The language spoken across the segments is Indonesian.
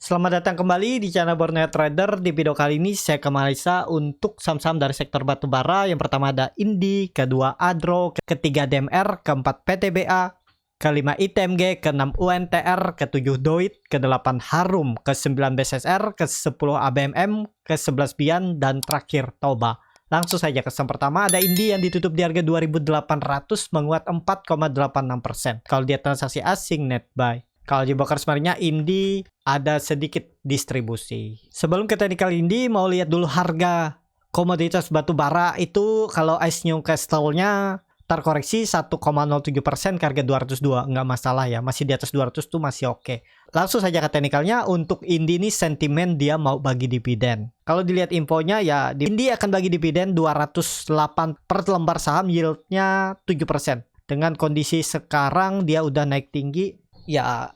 Selamat datang kembali di channel Borneo Trader. Di video kali ini saya ke Malaysia untuk saham-saham dari sektor batubara. Yang pertama ada Indi, kedua Adro, ketiga DMR, keempat PTBA, kelima ITMG, keenam UNTR, ketujuh Doit, kedelapan Harum, ke-9 BSSR, ke-10 ABMM, ke-11 Bian, dan terakhir Toba. Langsung saja ke saham pertama ada Indi yang ditutup di harga 2.800 menguat 4,86%. Kalau dia transaksi asing net buy. Kalau di broker sebenarnya Indi ada sedikit distribusi. Sebelum ke teknikal Indi, mau lihat dulu harga komoditas batu bara itu. Kalau Ice Newcastle-nya terkoreksi 1,07% ke harga 202. Nggak masalah ya, masih di atas 200 tuh masih oke. Langsung saja ke teknikalnya. Untuk Indi ini sentimen dia mau bagi dividen. Kalau dilihat infonya ya, Indi akan bagi dividen 208 per lembar saham, yieldnya 7%. Dengan kondisi sekarang dia udah naik tinggi, ya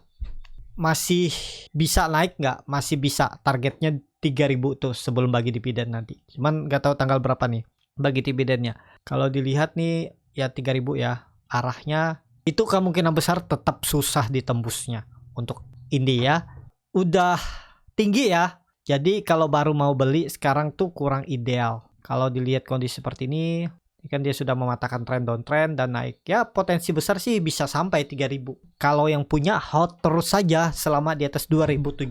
masih bisa naik nggak? Masih bisa, targetnya 3.000 tuh sebelum bagi dividen nanti. Cuman nggak tahu tanggal berapa nih bagi dividennya. Kalau dilihat nih ya 3.000 ya, arahnya itu kemungkinan besar tetap susah ditembusnya. Untuk Indi ya udah tinggi ya, jadi kalau baru mau beli sekarang tuh kurang ideal. Kalau dilihat kondisi seperti ini kan dia sudah mematahkan tren downtrend dan naik. Ya potensi besar sih bisa sampai 3.000. Kalau yang punya hold terus saja selama di atas 2.700.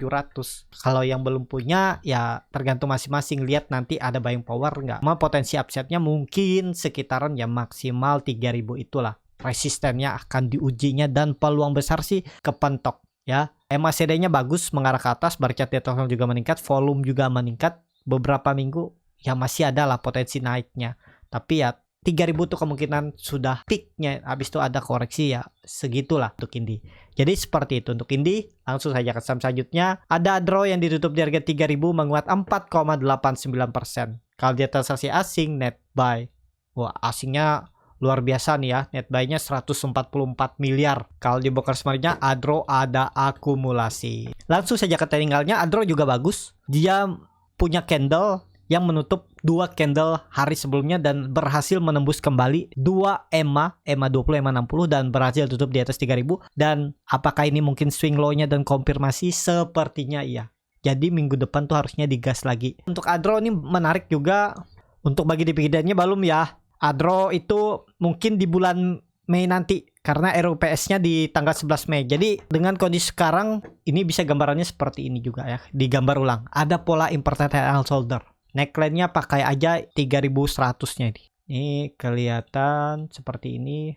Kalau yang belum punya ya tergantung masing-masing, lihat nanti ada buying power nggak. Cuma potensi upside-nya mungkin sekitaran ya maksimal 3.000 itulah. Resistennya akan diujinya dan peluang besar sih kepentok ya. MACD-nya bagus mengarah ke atas, bar chart teknikal juga meningkat, volume juga meningkat beberapa minggu. Ya masih ada lah potensi naiknya. Tapi ya 3.000 tuh kemungkinan sudah peaknya. Habis itu ada koreksi ya segitulah untuk Indi. Jadi seperti itu untuk Indi. Langsung saja ke saham selanjutnya. Ada Adro yang ditutup di harga 3.000 menguat 4,89%. Kalau dia transaksi asing net buy. Wah asingnya luar biasa nih ya. Net buy-nya 144 miliar. Kalau di broker sebenarnya Adro ada akumulasi. Langsung saja ke teknikalnya. Adro juga bagus. Dia punya candle yang menutup 2 candle hari sebelumnya dan berhasil menembus kembali 2 EMA 20, EMA 60 dan berhasil tutup di atas 3.000. Dan apakah ini mungkin swing low-nya dan konfirmasi? Sepertinya iya. Jadi minggu depan tuh harusnya digas lagi. Untuk Adro ini menarik juga. Untuk bagi dividennya belum ya. Adro itu mungkin di bulan Mei nanti karena RUPS-nya di tanggal 11 Mei. Jadi dengan kondisi sekarang ini bisa gambarannya seperti ini juga ya. Digambar ulang. Ada pola important head and shoulder. Neckline-nya pakai aja 3.100-nya ini. Ini kelihatan seperti ini.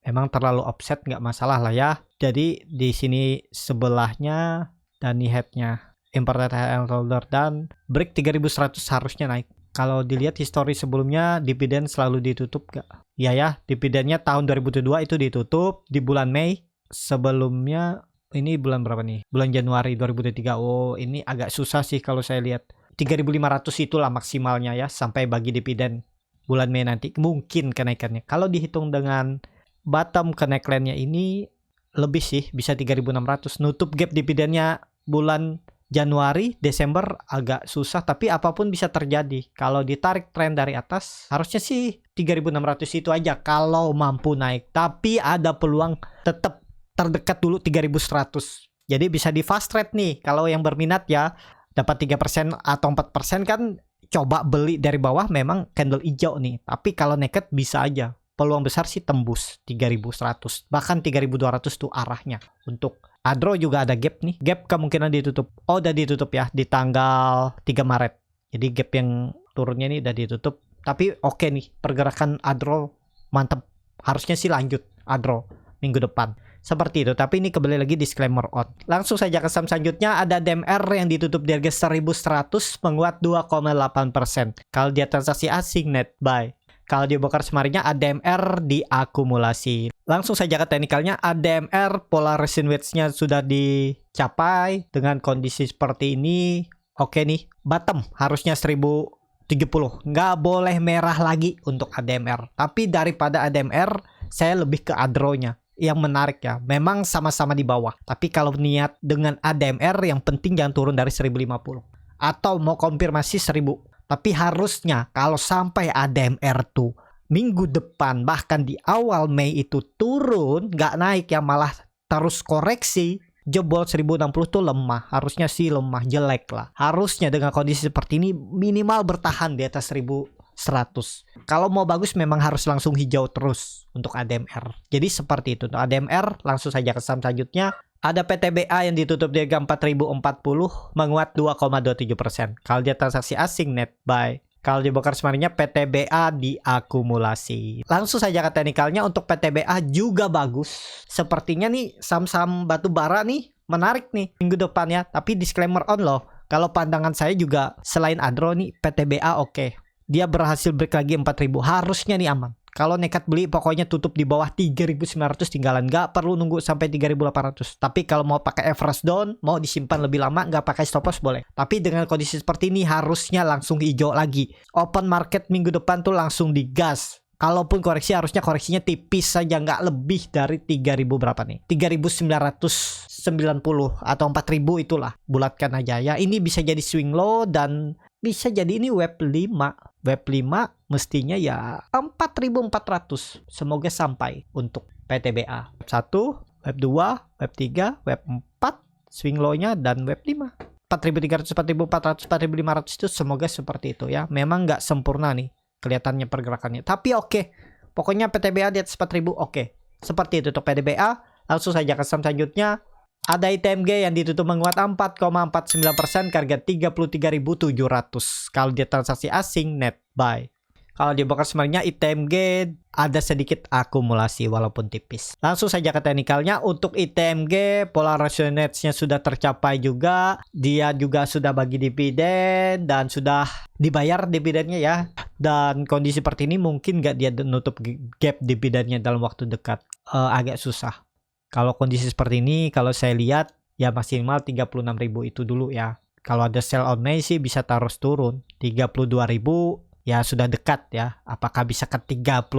Memang terlalu offset nggak masalah lah ya. Jadi di sini sebelahnya dan head-nya important head and shoulder dan break 3.100 harusnya naik. Kalau dilihat histori sebelumnya dividen selalu ditutup nggak? Ya, dividennya tahun 2002 itu ditutup di bulan Mei. Sebelumnya ini bulan berapa nih? Bulan Januari 2023. Oh, ini agak susah sih kalau saya lihat. 3.500 itulah maksimalnya ya sampai bagi dividen bulan Mei nanti mungkin kenaikannya. Kalau dihitung dengan bottom ke neckline-nya ini lebih sih, bisa 3.600. Nutup gap dividennya bulan Januari, Desember agak susah, tapi apapun bisa terjadi. Kalau ditarik tren dari atas harusnya sih 3.600 itu aja kalau mampu naik. Tapi ada peluang tetap terdekat dulu 3.100. Jadi bisa di fast trade nih kalau yang berminat ya. Dapat 3% atau 4% kan coba beli dari bawah, memang candle hijau nih. Tapi kalau naked bisa aja. Peluang besar sih tembus 3.100. Bahkan 3.200 tuh arahnya. Untuk Adro juga ada gap nih. Gap kemungkinan ditutup. Oh udah ditutup ya di tanggal 3 Maret. Jadi gap yang turunnya nih udah ditutup. Tapi oke nih pergerakan Adro mantap. Harusnya sih lanjut Adro minggu depan. Seperti itu, tapi ini kembali lagi disclaimer on. Langsung saja ke saham selanjutnya ada DMR yang ditutup di harga 1.100 menguat 2,8%. Kalau dia transaksi asing net buy. Kalau di broker semarinya ADMR diakumulasi. Langsung saja ke teknikalnya. ADMR pola recent weights-nya sudah dicapai dengan kondisi seperti ini. Oke nih, bottom harusnya 1.070. Nggak boleh merah lagi untuk ADMR. Tapi daripada ADMR, saya lebih ke Adro-nya. Yang menarik ya, memang sama-sama di bawah. Tapi kalau niat dengan ADMR yang penting jangan turun dari 1.050. Atau mau konfirmasi 1.000. Tapi harusnya kalau sampai ADMR tuh minggu depan bahkan di awal Mei itu turun, nggak naik ya malah terus koreksi, jebol 1060 tuh lemah. Harusnya sih lemah, jelek lah. Harusnya dengan kondisi seperti ini minimal bertahan di atas 1100. Kalau mau bagus memang harus langsung hijau terus untuk ADMR. Jadi seperti itu. Untuk ADMR langsung saja ke saham selanjutnya. Ada PTBA yang ditutup di harga 4040 menguat 2,27%. Kalau dia transaksi asing net buy. Kalau di broker sebenarnya PTBA diakumulasi. Langsung saja ke teknikalnya. Untuk PTBA juga bagus. Sepertinya nih saham-saham batu bara nih menarik nih minggu depan ya. Tapi disclaimer on loh. Kalau pandangan saya juga selain Adro nih PTBA oke. Dia berhasil break lagi 4000. Harusnya nih aman. Kalau nekat beli pokoknya tutup di bawah 3.900 tinggalan. Nggak perlu nunggu sampai 3.800. Tapi kalau mau pakai average down, mau disimpan lebih lama, nggak pakai stop loss boleh. Tapi dengan kondisi seperti ini harusnya langsung hijau lagi. Open market minggu depan tuh langsung digas. Kalaupun koreksi harusnya koreksinya tipis saja, nggak lebih dari 3.000 berapa nih? 3.990 atau 4.000 itulah. Bulatkan aja ya. Ini bisa jadi swing low dan bisa jadi ini web 5. Web 5 mestinya ya 4.400. Semoga sampai untuk PTBA. Web 1, web 2, web 3, web 4, swing low-nya dan web 5. 4.300, 4.400, 4.500 itu semoga seperti itu ya. Memang nggak sempurna nih kelihatannya pergerakannya. Tapi oke. Pokoknya PTBA di atas 4.000 oke. Seperti itu untuk PTBA. Langsung saja ke saham selanjutnya. Ada ITMG yang ditutup menguat 4,49% ke harga 33.700. Kalau dia transaksi asing net buy. Kalau di broker sebenarnya ITMG ada sedikit akumulasi walaupun tipis. Langsung saja ke teknikalnya. Untuk ITMG pola ratio nets-nya sudah tercapai juga. Dia juga sudah bagi dividen dan sudah dibayar dividennya ya. Dan kondisi seperti ini mungkin nggak dia nutup gap dividennya dalam waktu dekat. Agak susah. Kalau kondisi seperti ini, kalau saya lihat ya maksimal 36.000 itu dulu ya. Kalau ada sell on May sih bisa terus turun. 32.000 ya sudah dekat ya. Apakah bisa ke 30.000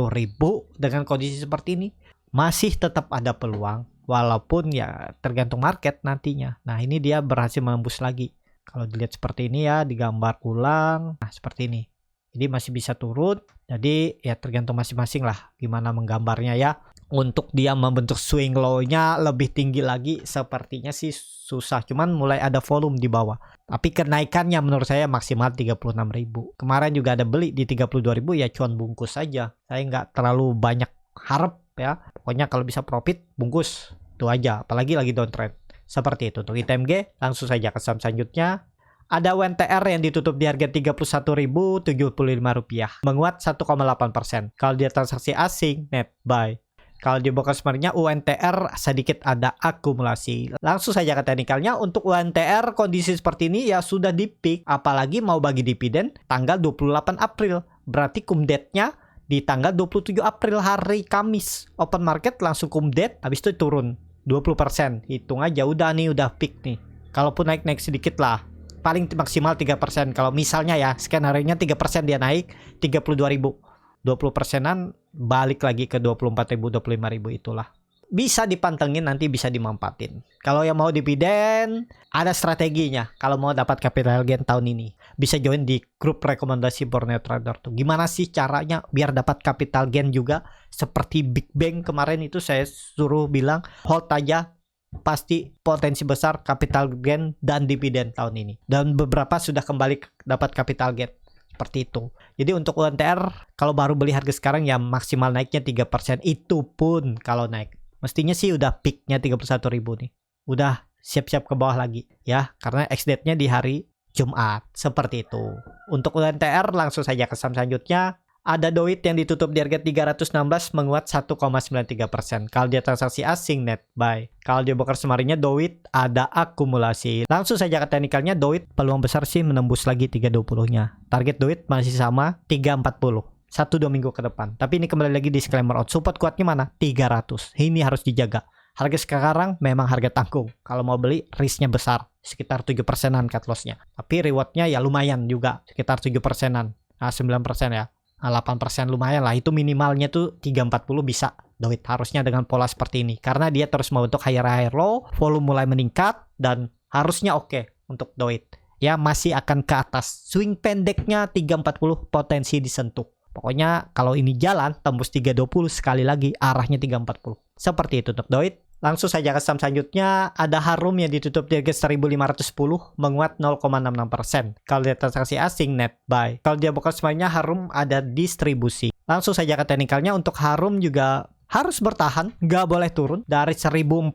dengan kondisi seperti ini? Masih tetap ada peluang. Walaupun ya tergantung market nantinya. Nah ini dia berhasil menembus lagi. Kalau dilihat seperti ini ya, digambar ulang. Nah seperti ini. Jadi masih bisa turun. Jadi ya tergantung masing-masing lah gimana menggambarnya ya. Untuk dia membentuk swing low-nya lebih tinggi lagi sepertinya sih susah. Cuman mulai ada volume di bawah. Tapi kenaikannya menurut saya maksimal 36.000. Kemarin juga ada beli di 32.000 ya cuan bungkus saja. Saya nggak terlalu banyak harap ya. Pokoknya kalau bisa profit bungkus. Itu aja. Apalagi lagi downtrend. Seperti itu. Untuk ITMG langsung saja ke saham selanjutnya. Ada UNTR yang ditutup di harga Rp31.075. Menguat 1,8%. Kalau dia transaksi asing net buy. Kalau di broker sebenarnya UNTR sedikit ada akumulasi. Langsung saja ke teknikalnya. Untuk UNTR kondisi seperti ini ya sudah di peak. Apalagi mau bagi dividen tanggal 28 April. Berarti cum date-nya di tanggal 27 April hari Kamis. Open market langsung cum date. Habis itu turun 20%. Hitung aja udah nih udah peak nih. Kalaupun naik-naik sedikit lah. Paling maksimal 3%. Kalau misalnya ya skenario-nya 3% dia naik 32.000. 20%-an balik lagi ke 24.000, 25.000 itulah. Bisa dipantengin nanti bisa dimanfaatin. Kalau yang mau dividen ada strateginya. Kalau mau dapat capital gain tahun ini bisa join di grup rekomendasi Borneo Trader tuh. Gimana sih caranya biar dapat capital gain juga seperti Big Bang kemarin itu saya suruh bilang hold aja. Pasti potensi besar capital gain dan dividen tahun ini. Dan beberapa sudah kembali dapat capital gain. Seperti itu. Jadi untuk UNTR kalau baru beli harga sekarang ya maksimal naiknya 3%. Itu pun kalau naik. Mestinya sih udah peaknya 31.000 nih. Udah siap-siap ke bawah lagi ya. Karena ex-date-nya di hari Jumat. Seperti itu. Untuk UNTR langsung saja ke saham selanjutnya. Ada Doit yang ditutup di harga 316 menguat 1,93%. Kalau dia transaksi asing net buy. Kalau dia broker semarinya Doit ada akumulasi. Langsung saja ke teknikalnya Doit peluang besar sih menembus lagi 320-nya. Target Doit masih sama 340. 1-2 minggu ke depan. Tapi ini kembali lagi disclaimer out. Support kuatnya mana? 300. Ini harus dijaga. Harga sekarang memang harga tanggung. Kalau mau beli risknya besar. Sekitar 7%-an cut loss-nya. Tapi rewardnya ya lumayan juga. Sekitar 7%-an. Nah 9% ya. 8% lumayan lah. Itu minimalnya tuh 340 bisa Doit harusnya dengan pola seperti ini. Karena dia terus membentuk higher low. Volume mulai meningkat. Dan harusnya oke untuk Doit. Ya masih akan ke atas. Swing pendeknya 340 potensi disentuh. Pokoknya kalau ini jalan tembus 320 sekali lagi arahnya 340. Seperti itu untuk Doit. Langsung saja ke saham selanjutnya, ada Harum yang ditutup di harga 1510 menguat 0,66%. Kalau dia transaksi asing net buy. Kalau dia bukan semuanya Harum ada distribusi. Langsung saja ke teknikalnya, untuk Harum juga harus bertahan, nggak boleh turun dari 1480.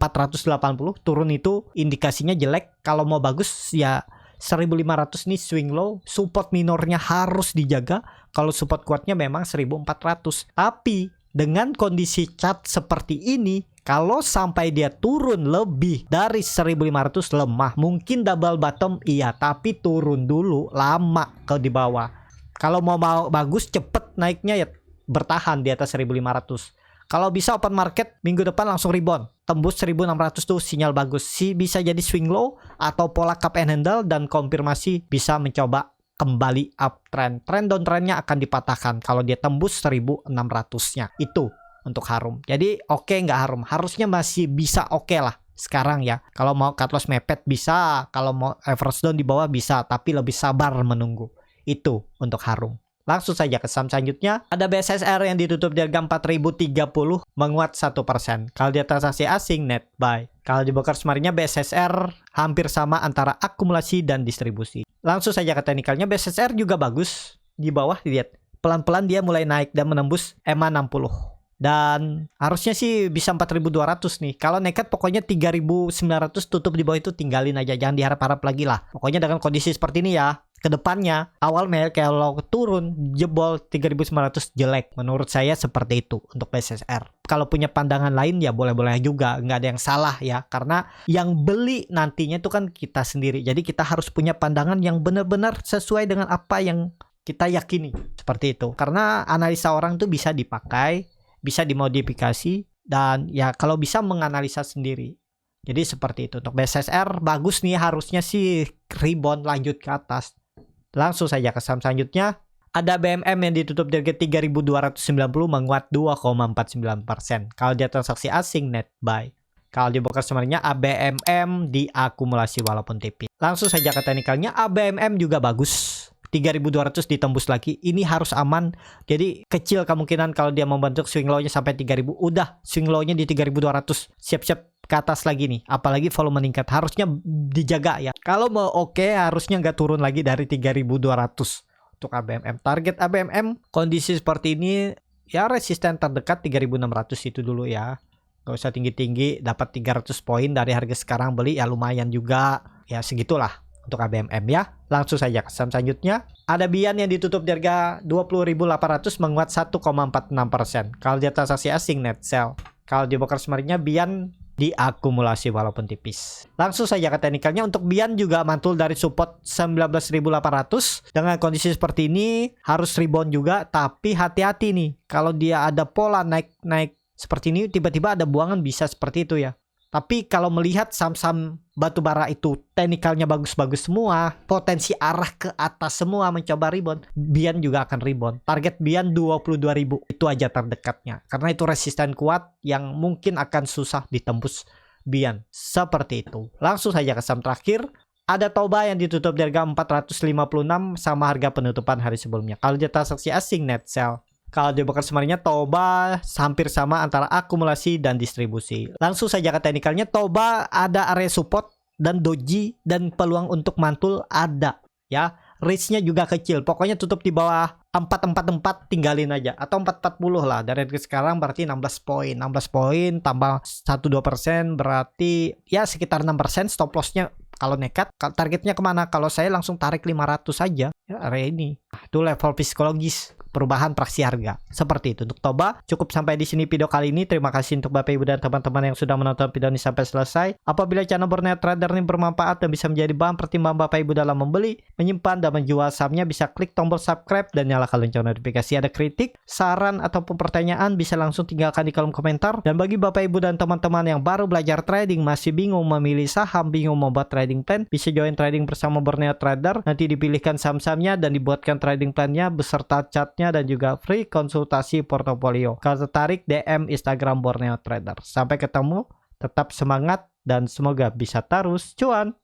Turun itu indikasinya jelek. Kalau mau bagus ya 1500 nih swing low, support minornya harus dijaga. Kalau support kuatnya memang 1400. Tapi dengan kondisi chart seperti ini, kalau sampai dia turun lebih dari 1500 lemah, mungkin double bottom iya, tapi turun dulu lama ke di bawah. Kalau mau bagus cepet naiknya ya bertahan di atas 1500. Kalau bisa open market minggu depan langsung rebound, tembus 1600 tuh sinyal bagus. Bisa jadi swing low atau pola cup and handle, dan konfirmasi bisa mencoba kembali uptrend. Trend downtrendnya akan dipatahkan kalau dia tembus 1600-nya. Itu untuk Harum. Jadi oke nggak Harum? Harusnya masih bisa oke lah sekarang ya. Kalau mau cut loss mepet bisa, kalau mau average down di bawah bisa, tapi lebih sabar menunggu. Itu untuk Harum. Langsung saja ke saham selanjutnya, ada BSSR yang ditutup di harga 4030 menguat 1%. Kalau dia transaksi asing net buy. Kalau di broker kemarinnya BSSR hampir sama antara akumulasi dan distribusi. Langsung saja ke teknikalnya, BSSR juga bagus. Di bawah lihat, pelan-pelan dia mulai naik dan menembus EMA 60. Dan harusnya sih bisa 4200 nih. Kalau nekat pokoknya 3900 tutup di bawah itu tinggalin aja, jangan diharap-harap lagi lah. Pokoknya dengan kondisi seperti ini ya, kedepannya awal Mei kalau turun jebol 3900 jelek. Menurut saya seperti itu untuk BSSR. Kalau punya pandangan lain ya boleh-boleh juga, nggak ada yang salah ya, karena yang beli nantinya itu kan kita sendiri. Jadi kita harus punya pandangan yang benar-benar sesuai dengan apa yang kita yakini, seperti itu. Karena analisa orang tuh bisa dipakai, bisa dimodifikasi, dan ya kalau bisa menganalisa sendiri. Jadi seperti itu. Untuk BSSR bagus nih, harusnya sih rebound lanjut ke atas. Langsung saja ke saham selanjutnya, ada BMM yang ditutup di harga 3290 menguat 2,49%. Kalau dia transaksi asing net buy. Kalau di broker sebenarnya ABMM diakumulasi walaupun tipis. Langsung saja ke teknikalnya, ABMM juga bagus. 3200 ditembus lagi, ini harus aman. Jadi kecil kemungkinan kalau dia membentuk swing low-nya sampai 3000, udah swing low-nya di 3200, siap-siap ke atas lagi nih. Apalagi volume meningkat, harusnya dijaga ya. Kalau mau oke, harusnya nggak turun lagi dari 3200 untuk ABMM. Target ABMM kondisi seperti ini ya, resisten terdekat 3600 itu dulu ya. Gak usah tinggi-tinggi, dapat 300 poin dari harga sekarang beli ya lumayan juga. Ya segitulah untuk ABMM ya. Langsung saja ke saham selanjutnya, ada Bian yang ditutup di harga 20.800 menguat 1,46%. Kalau dia transaksi asing net sell. Kalau di broker sebenarnya Bian diakumulasi walaupun tipis. Langsung saja ke teknikalnya, untuk Bian juga mantul dari support 19.800. Dengan kondisi seperti ini harus rebound juga, tapi hati-hati nih. Kalau dia ada pola naik-naik seperti ini, tiba-tiba ada buangan, bisa seperti itu ya. Tapi kalau melihat saham-saham batubara itu teknikalnya bagus-bagus semua, potensi arah ke atas semua mencoba rebound, Bian juga akan rebound. Target Bian 22.000, itu aja terdekatnya. Karena itu resisten kuat yang mungkin akan susah ditembus Bian. Seperti itu. Langsung saja ke saham terakhir, ada Toba yang ditutup di harga 456 sama harga penutupan hari sebelumnya. Kalau dia transaksi asing net sell. Kalau di broker sebenarnya Toba hampir sama antara akumulasi dan distribusi. Langsung saja ke teknikalnya, Toba ada area support dan doji, dan peluang untuk mantul ada ya. Risknya juga kecil. Pokoknya tutup di bawah 444 tinggalin aja, atau 440 lah. Dari harga sekarang berarti 16 poin. 16 poin tambah 1-2% berarti ya sekitar 6%. Stop lossnya kalau nekat. Targetnya kemana? Kalau saya langsung tarik 500 saja ya, area ini. Itu level psikologis perubahan praksi harga. Seperti itu untuk Toba. Cukup sampai di sini video kali ini. Terima kasih untuk Bapak Ibu dan teman-teman yang sudah menonton video ini sampai selesai. Apabila channel Borneo Trader ini bermanfaat dan bisa menjadi bahan pertimbangan Bapak Ibu dalam membeli, menyimpan, dan menjual sahamnya, bisa klik tombol subscribe dan nyalakan lonceng notifikasi. Ada kritik, saran, ataupun pertanyaan bisa langsung tinggalkan di kolom komentar. Dan bagi Bapak Ibu dan teman-teman yang baru belajar trading, masih bingung memilih saham, bingung membuat trading plan, bisa join trading bersama Borneo Trader. Nanti dipilihkan saham-sahamnya dan dibuatkan trading plannya beserta chart dan juga free konsultasi portofolio. Kalau tertarik, DM Instagram Borneo Trader. Sampai ketemu, tetap semangat dan semoga bisa terus cuan.